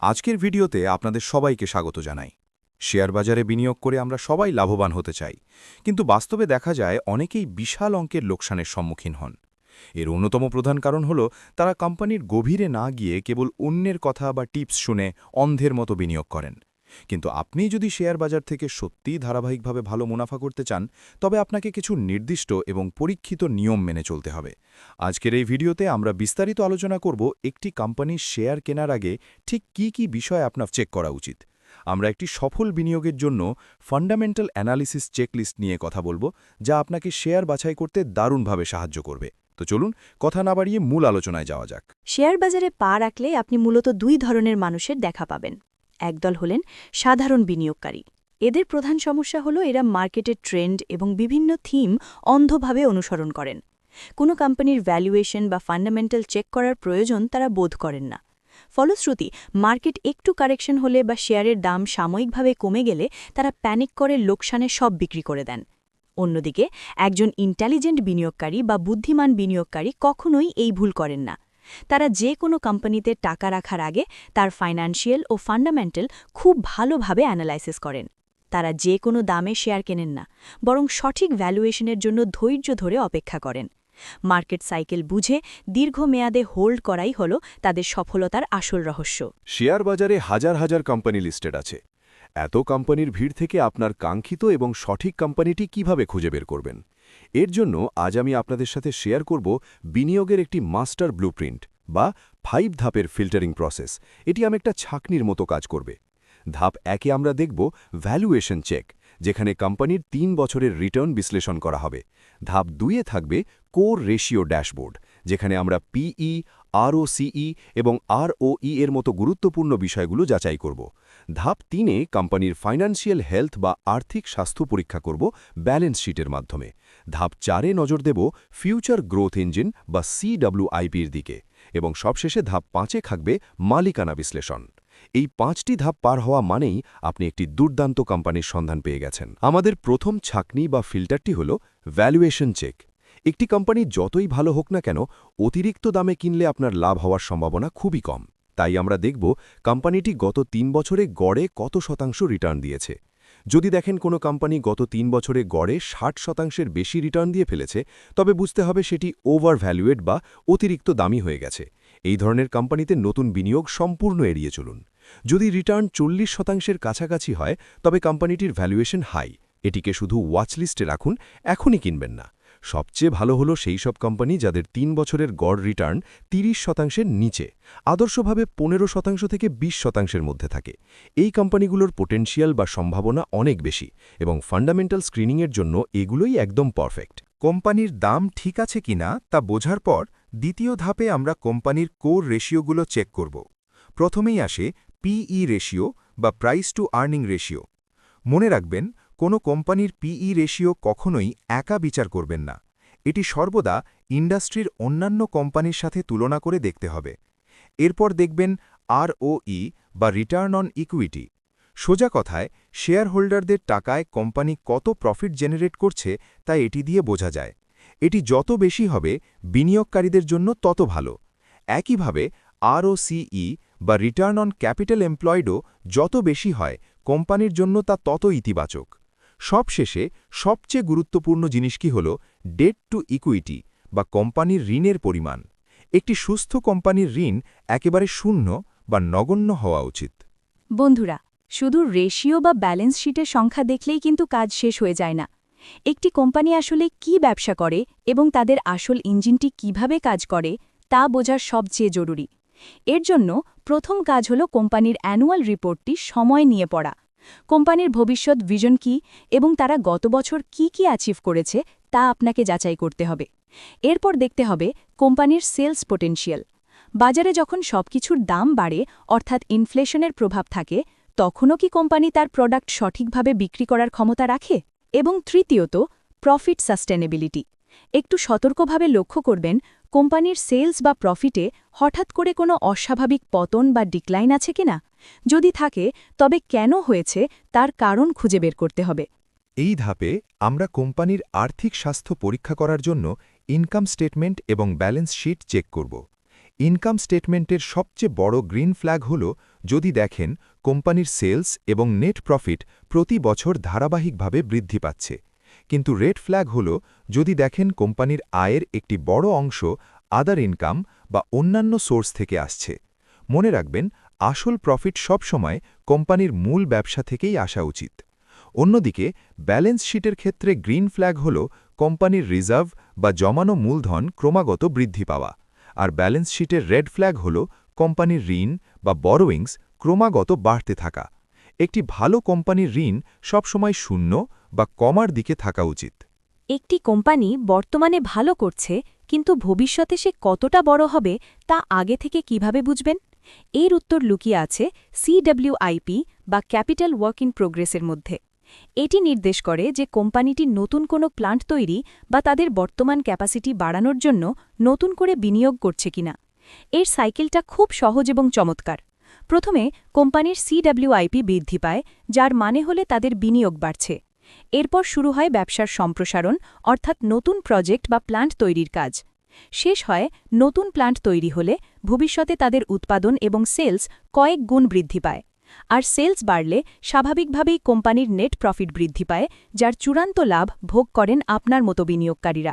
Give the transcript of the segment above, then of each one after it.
আজকের ভিডিওতে আপনাদের সবাইকে স্বাগত জানাই। শেয়ার বাজারে বিনিয়োগ করে আমরা সবাই লাভবান হতে চাই, কিন্তু বাস্তবে দেখা যায় অনেকেই বিশাল অঙ্কের লোকসানের সম্মুখীন হন। এর অন্যতম প্রধান কারণ হল তারা কোম্পানির গভীরে না গিয়ে কেবল অন্যের কথা বা টিপস শুনে অন্ধের মতো বিনিয়োগ করেন। কিন্তু আপনি যদি শেয়ার বাজার থেকে সত্যিই ধারাবাহিকভাবে ভালো মুনাফা করতে চান, তবে আপনাকে কিছু নির্দিষ্ট এবং পরীক্ষিত নিয়ম মেনে চলতে হবে। আজকের এই ভিডিওতে আমরা বিস্তারিত আলোচনা করব একটি কোম্পানির শেয়ার কেনার আগে ঠিক কি বিষয় আপনার চেক করা উচিত। আমরা একটি সফল বিনিয়োগের জন্য ফান্ডামেন্টাল অ্যানালিসিস চেকলিস্ট নিয়ে কথা বলবো, যা আপনাকে শেয়ার বাছাই করতে দারুণভাবে সাহায্য করবে। তো চলুন কথা না বাড়িয়ে মূল আলোচনায় যাওয়া যাক। শেয়ার বাজারে পা রাখলে আপনি মূলত দুই ধরনের মানুষের দেখা পাবেন। একদল হলেন সাধারণ বিনিয়োগকারী। এদের প্রধান সমস্যা হল এরা মার্কেটের ট্রেন্ড এবং বিভিন্ন থিম অন্ধভাবে অনুসরণ করেন। কোনো কোম্পানির ভ্যালুয়েশন বা ফান্ডামেন্টাল চেক করার প্রয়োজন তারা বোধ করেন না। ফলশ্রুতি, মার্কেট একটু কারেকশন হলে বা শেয়ারের দাম সাময়িকভাবে কমে গেলে তারা প্যানিক করে লোকসানে সব বিক্রি করে দেন। অন্যদিকে একজন ইন্টেলিজেন্ট বিনিয়োগকারী বা বুদ্ধিমান বিনিয়োগকারী কখনোই এই ভুল করেন না। তারা যে কোনো কোম্পানিতে টাকা রাখার আগে তার ফাইন্যান্সিয়াল ও ফান্ডামেন্টাল খুব ভালোভাবে অ্যানালাইসিস করেন। তারা যে কোনো দামে শেয়ার কেনেন না, বরং সঠিক ভ্যালুয়েশনের জন্য ধৈর্য ধরে অপেক্ষা করেন। মার্কেট সাইকেল বুঝে দীর্ঘমেয়াদে হোল্ড করাই হল তাদের সফলতার আসল রহস্য। শেয়ার বাজারে হাজার হাজার কোম্পানি লিস্টেড আছে। এত কোম্পানির ভিড় থেকে আপনার কাঙ্ক্ষিত এবং সঠিক কোম্পানিটি কিভাবে খুঁজে বের করবেন? এর জন্য আজ আমি আপনাদের সাথে শেয়ার করব বিনিয়োগের একটি মাস্টার ব্লুপ্রিন্ট বা 5 ধাপের ফিল্টারিং প্রসেস। এটি একটা ছাঁকনির মতো কাজ করবে। ধাপ 1-এ আমরা দেখব ভ্যালুয়েশন চেক, যেখানে কোম্পানির 3 বছরের রিটার্ন বিশ্লেষণ করা হবে। ধাপ 2-এ থাকবে কোর রেশিও ড্যাশবোর্ড, যেখানে আমরা পিই, আরওসিই এবং আরওই এর মতো গুরুত্বপূর্ণ বিষয়গুলো যাচাই করব। ধাপ 3-এ কোম্পানির ফাইন্যান্সিয়াল হেলথ বা আর্থিক স্বাস্থ্য পরীক্ষা করব ব্যালেন্স শিটের মাধ্যমে। ধাপ 4-এ নজর দেব ফিউচার গ্রোথ ইঞ্জিন বা সিডব্লিউআইপির দিকে, এবং সবশেষে ধাপ 5-এ থাকবে মালিকানা বিশ্লেষণ। এই 5টি ধাপ পার হওয়া মানেই আপনি একটি দুর্দান্ত কোম্পানির সন্ধান পেয়ে গেছেন। আমাদের প্রথম ছাঁকনি বা ফিল্টারটি হল ভ্যালুয়েশন চেক। একটি কোম্পানি যতই ভালো হোক না কেন, অতিরিক্ত দামে কিনলে আপনার লাভ হওয়ার সম্ভাবনা খুবই কম। তাই আমরা দেখব কোম্পানিটি গত 3 বছরে গড়ে কত শতাংশ রিটার্ন দিয়েছে। যদি দেখেন কোনো কোম্পানি গত 3 বছরে গড়ে 60% বেশি রিটার্ন দিয়ে ফেলেছে, তবে বুঝতে হবে সেটি ওভার ভ্যালুয়েট বা অতিরিক্ত দামি হয়ে গেছে। এই ধরনের কোম্পানিতে নতুন বিনিয়োগ সম্পূর্ণ এড়িয়ে চলুন। যদি রিটার্ন 40%-এর কাছাকাছি হয়, তবে কোম্পানিটির ভ্যালুয়েশন হাই। এটিকে শুধু ওয়াচলিস্টে রাখুন, এখনই কিনবেন না। সবচেয়ে ভালো হলো সেই সব কোম্পানি যাদের 3 বছরের গড় রিটার্ন 30%-এর নিচে, আদর্শভাবে 15% থেকে 20%-এর মধ্যে থাকে। এই কোম্পানিগুলোর পোটেনশিয়াল বা সম্ভাবনা অনেক বেশি, এবং ফান্ডামেন্টাল স্ক্রিনিংয়ের জন্য এগুলোই একদম পারফেক্ট। কোম্পানির দাম ঠিক আছে কিনা তা বোঝার পর দ্বিতীয় ধাপে আমরা কোম্পানির কোর রেশিওগুলো চেক করব। প্রথমেই আসে পিই রেশিও বা প্রাইস টু আর্নিং রেশিও। মনে রাখবেন, কোনো কোম্পানির পিই রেশিও কখনোই একা বিচার করবেন না। এটি সর্বদা ইন্ডাস্ট্রির অন্যান্য কোম্পানির সাথে তুলনা করে দেখতে হবে। এরপর দেখবেন আরওই বা রিটার্ন অন ইকুইটি। সোজা কথায়, শেয়ার হোল্ডারদের টাকায় কোম্পানি কত প্রফিট জেনারেট করছে তা এটি দিয়ে বোঝা যায়। এটি যত বেশি হবে, বিনিয়োগকারীদের জন্য তত ভালো। একইভাবে আরওসিই বা রিটার্ন অন ক্যাপিটাল এমপ্লয়েডও যত বেশি হয়, কোম্পানির জন্য তা তত ইতিবাচক। সবশেষে সবচেয়ে গুরুত্বপূর্ণ জিনিস কি হল ডেট টু ইকুইটি বা কোম্পানির ঋণের পরিমাণ। একটি সুস্থ কোম্পানির ঋণ একেবারে শূন্য বা নগণ্য হওয়া উচিত। বন্ধুরা, শুধু রেশিও বা ব্যালেন্স শিটের সংখ্যা দেখলেই কিন্তু কাজ শেষ হয়ে যায় না। একটি কোম্পানি আসলে কি ব্যবসা করে এবং তাদের আসল ইঞ্জিনটি কিভাবে কাজ করে তা বোঝার সবচেয়ে জরুরি। এর জন্য প্রথম কাজ হল কোম্পানির অ্যানুয়াল রিপোর্টটি সময় নিয়ে পড়া। কোম্পানির ভবিষ্যৎ ভিশন কী এবং তারা গত বছর কি অ্যাচিভ করেছে তা আপনাকে যাচাই করতে হবে। এরপর দেখতে হবে কোম্পানির সেলস পোটেনশিয়াল। বাজারে যখন সবকিছুর দাম বাড়ে, অর্থাৎ ইনফ্লেশনের প্রভাব থাকে, তখনও কি কোম্পানি তার প্রোডাক্ট সঠিকভাবে বিক্রি করার ক্ষমতা রাখে? এবং তৃতীয়ত, প্রফিট সাস্টেনেবিলিটি। একটু সতর্কভাবে লক্ষ্য করবেন কোম্পানির সেলস বা প্রফিটে হঠাৎ করে কোনো অস্বাভাবিক পতন বা ডিক্লাইন আছে কিনা। যদি থাকে, তবে কেন হয়েছে তার কারণ খুঁজে বের করতে হবে। এই ধাপে আমরা কোম্পানির আর্থিক স্বাস্থ্য পরীক্ষা করার জন্য ইনকাম স্টেটমেন্ট এবং ব্যালেন্স শিট চেক করব। ইনকাম স্টেটমেন্টের সবচেয়ে বড় গ্রিন ফ্ল্যাগ হল যদি দেখেন কোম্পানির সেলস এবং নেট প্রফিট প্রতি বছর ধারাবাহিকভাবে বৃদ্ধি পাচ্ছে। কিন্তু রেড ফ্ল্যাগ হল যদি দেখেন কোম্পানির আয়ের একটি বড় অংশ আদার ইনকাম বা অন্যান্য সোর্স থেকে আসছে। মনে রাখবেন, আসল প্রফিট সবসময় কোম্পানির মূল ব্যবসা থেকেই আসা উচিত। অন্যদিকে ব্যালেন্স শিটের ক্ষেত্রে গ্রিন ফ্ল্যাগ হল কোম্পানির রিজার্ভ বা জমানো মূলধন ক্রমাগত বৃদ্ধি পাওয়া, আর ব্যালেন্স শিটের রেড ফ্ল্যাগ হল কোম্পানির ঋণ বা বরোয়িংস ক্রমাগত বাড়তে থাকা। একটি ভালো কোম্পানির ঋণ সবসময় শূন্য বা কমার দিকে থাকা উচিত। একটি কোম্পানি বর্তমানে ভালো করছে, কিন্তু ভবিষ্যতে সে কতটা বড় হবে তা আগে থেকে কিভাবে বুঝবেন? এর উত্তর লুকিয়ে আছে CWIP বা ক্যাপিটাল ওয়ার্ক ইন প্রোগ্রেসের মধ্যে। এটি নির্দেশ করে যে কোম্পানিটি নতুন কোনো প্লান্ট তৈরি বা তাদের বর্তমান ক্যাপাসিটি বাড়ানোর জন্য নতুন করে বিনিয়োগ করছে কিনা। এর সাইকেলটা খুব সহজ এবং চমৎকার। প্রথমে কোম্পানির CWIP বৃদ্ধি পায়, যার মানে হলে তাদের বিনিয়োগ বাড়ছে। এরপর শুরু হয় ব্যবসার সম্প্রসারণ, অর্থাৎ নতুন প্রজেক্ট বা প্ল্যান্ট তৈরির কাজ। শেষ হয় নতুন প্ল্যান্ট তৈরি হলে ভবিষ্যতে তাদের উৎপাদন এবং সেলস কয়েক গুণ বৃদ্ধি পায়। আর সেলস বাড়লে স্বাভাবিকভাবেই কোম্পানির নেট প্রফিট বৃদ্ধি পায়, যার চূড়ান্ত লাভ ভোগ করেন আপনার মতো বিনিয়োগকারীরা।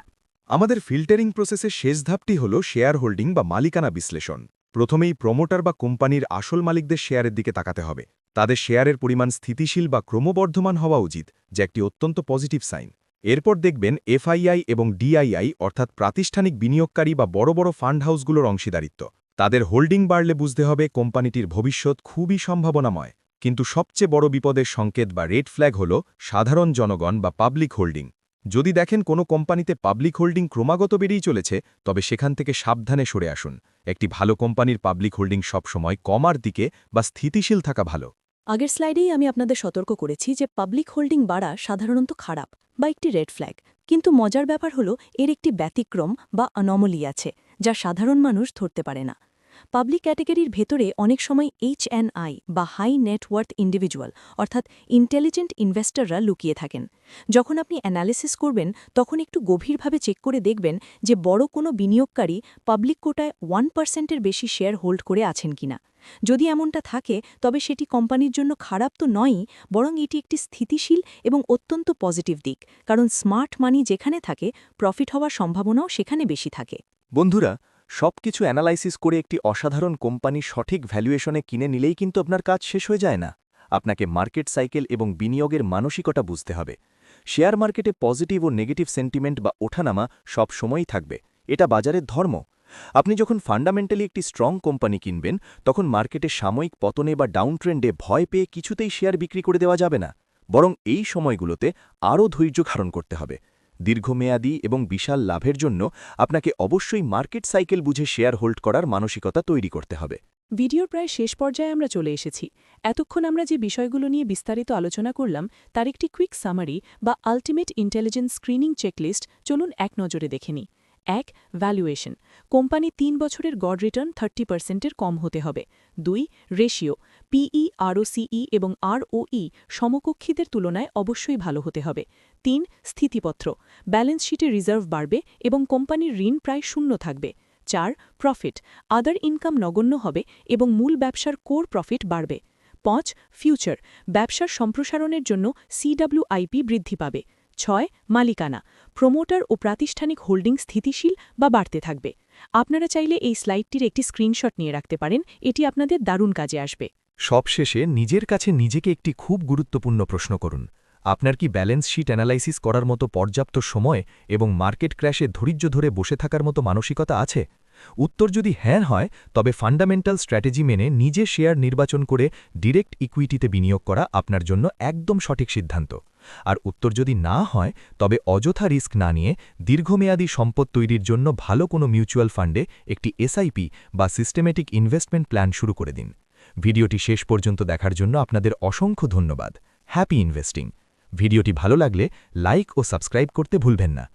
আমাদের ফিল্টারিং প্রসেসের শেষ ধাপটি হল শেয়ার হোল্ডিং বা মালিকানা বিশ্লেষণ। প্রথমেই প্রমোটার বা কোম্পানির আসল মালিকদের শেয়ারের দিকে তাকাতে হবে। তাদের শেয়ারের পরিমাণ স্থিতিশীল বা ক্রমবর্ধমান হওয়া উচিত, যা একটি অত্যন্ত পজিটিভ সাইন। এরপর দেখবেন এফআইআই এবং ডিআইআই, অর্থাৎ প্রাতিষ্ঠানিক বিনিয়োগকারী বা বড় বড় ফান্ড হাউসগুলোর অংশীদারিত্ব। তাদের হোল্ডিং বাড়লে বুঝতে হবে কোম্পানিটির ভবিষ্যৎ খুবই সম্ভাবনাময়। কিন্তু সবচেয়ে বড় বিপদের সংকেত বা রেড ফ্ল্যাগ হল সাধারণ জনগণ বা পাবলিক হোল্ডিং। যদি দেখেন কোনো কোম্পানিতে পাবলিক হোল্ডিং ক্রমাগত বেড়েই চলেছে, তবে সেখান থেকে সাবধানে সরে আসুন। একটি ভালো কোম্পানির পাবলিক হোল্ডিং সবসময় কমার দিকে বা স্থিতিশীল থাকা ভালো। আগের স্লাইডেই আমি আপনাদের সতর্ক করেছি যে পাবলিক হোল্ডিং বাড়া সাধারণত খারাপ বা একটি রেড ফ্ল্যাগ। কিন্তু মজার ব্যাপার হলো এর একটি ব্যতিক্রম বা অ্যানোমালি আছে, যা সাধারণ মানুষ ধরতে পারে না। পাবলিক ক্যাটেগরির ভেতরে অনেক সময় HNI বা হাই নেটওয়ার্থ ইন্ডিভিজুয়াল, অর্থাৎ ইন্টেলিজেন্ট ইনভেস্টররা লুকিয়ে থাকেন। যখন আপনি অ্যানালিসিস করবেন, তখন একটু গভীরভাবে চেক করে দেখবেন যে বড় কোনো বিনিয়োগকারী পাবলিক কোটায় 1%-এর বেশি শেয়ার হোল্ড করে আছেন কিনা। যদি এমনটা থাকে, তবে সেটি কোম্পানির জন্য খারাপ তো নয়ই, বরং এটি একটি স্থিতিশীল এবং অত্যন্ত পজিটিভ দিক, কারণ স্মার্ট মানি যেখানে থাকে, প্রফিট হওয়ার সম্ভাবনাও সেখানে বেশি থাকে। বন্ধুরা, সবকিছু অ্যানালাইসিস করে একটি অসাধারণ কোম্পানি সঠিক ভ্যালুয়েশনে কিনে নিলেই কিন্তু আপনার কাজ শেষ হয়ে যায় না। আপনাকে মার্কেট সাইকেল এবং বিনিয়োগের মানসিকতা বুঝতে হবে। শেয়ার মার্কেটে পজিটিভ ও নেগেটিভ সেন্টিমেন্ট বা ওঠানামা সব সময়ই থাকবে, এটা বাজারের ধর্ম। আপনি যখন ফান্ডামেন্টালি একটি স্ট্রং কোম্পানি কিনবেন, তখন মার্কেটে সাময়িক পতনে বা ডাউন ট্রেন্ডে ভয় পেয়ে কিছুতেই শেয়ার বিক্রি করে দেওয়া যাবে না, বরং এই সময়গুলোতে আরও ধৈর্য ধারণ করতে হবে। দীর্ঘমেয়াদী এবং বিশাল লাভের জন্য আপনাকে অবশ্যই মার্কেট সাইকেল বুঝে শেয়ার হোল্ড করার মানসিকতা তৈরি করতে হবে। ভিডিওর প্রায় শেষ পর্যায়ে আমরা চলে এসেছি। এতক্ষণ আমরা যে বিষয়গুলো নিয়ে বিস্তারিত আলোচনা করলাম, তার একটি কুইক সামারি বা আল্টিমেট ইন্টেলিজেন্স স্ক্রিনিং চেকলিস্ট চলুন এক নজরে দেখে নিই। ১. ভ্যালুয়েশন। কোম্পানি ৩ বছরের গড় রিটার্ন 30%-এর কম হতে হবে। ২. রেশিও। PE, ROCE এবং ROE সমকক্ষীদের তুলনায় অবশ্যই ভালো হতে হবে। ৩. স্থিতিপত্র। ব্যালেন্স শিটে রিজার্ভ বাড়বে এবং কোম্পানির ঋণ প্রায় শূন্য থাকবে। ৪. প্রফিট। আদার ইনকাম নগণ্য হবে এবং মূল ব্যবসার কোর প্রফিট বাড়বে। ৫. ফিউচার। ব্যবসার সম্প্রসারণের জন্য CWIP বৃদ্ধি পাবে। ৬. মালিকানা। প্রমোটার ও প্রাতিষ্ঠানিক হোল্ডিং স্থিতিশীল বা বাড়তে থাকবে। আপনারা চাইলে এই স্লাইডটির একটি স্ক্রিনশট নিয়ে রাখতে পারেন, এটি আপনাদের দারুণ কাজে আসবে। সবশেষে নিজের কাছে নিজেকে একটি খুব গুরুত্বপূর্ণ প্রশ্ন করুন। আপনার কি ব্যালেন্স শিট অ্যানালাইসিস করার মতো পর্যাপ্ত সময় এবং মার্কেট ক্র্যাশে ধৈর্য ধরে বসে থাকার মতো মানসিকতা আছে? উত্তর যদি হ্যাঁ হয়, তবে ফান্ডামেন্টাল স্ট্র্যাটেজি মেনে নিজে শেয়ার নির্বাচন করে ডিরেক্ট ইকুইটিতে বিনিয়োগ করা আপনার জন্য একদম সঠিক সিদ্ধান্ত। আর উত্তর যদি না হয়, তবে অযথা রিস্ক না নিয়ে দীর্ঘমেয়াদী সম্পদ তৈরির জন্য ভালো কোনো মিউচুয়াল ফান্ডে একটি SIP বা সিস্টেমেটিক ইনভেস্টমেন্ট প্ল্যান শুরু করে দিন। ভিডিওটি শেষ পর্যন্ত দেখার জন্য আপনাদের অসংখ্য ধন্যবাদ। Happy investing. ভিডিওটি ভালো লাগলে লাইক ও সাবস্ক্রাইব করতে ভুলবেন না।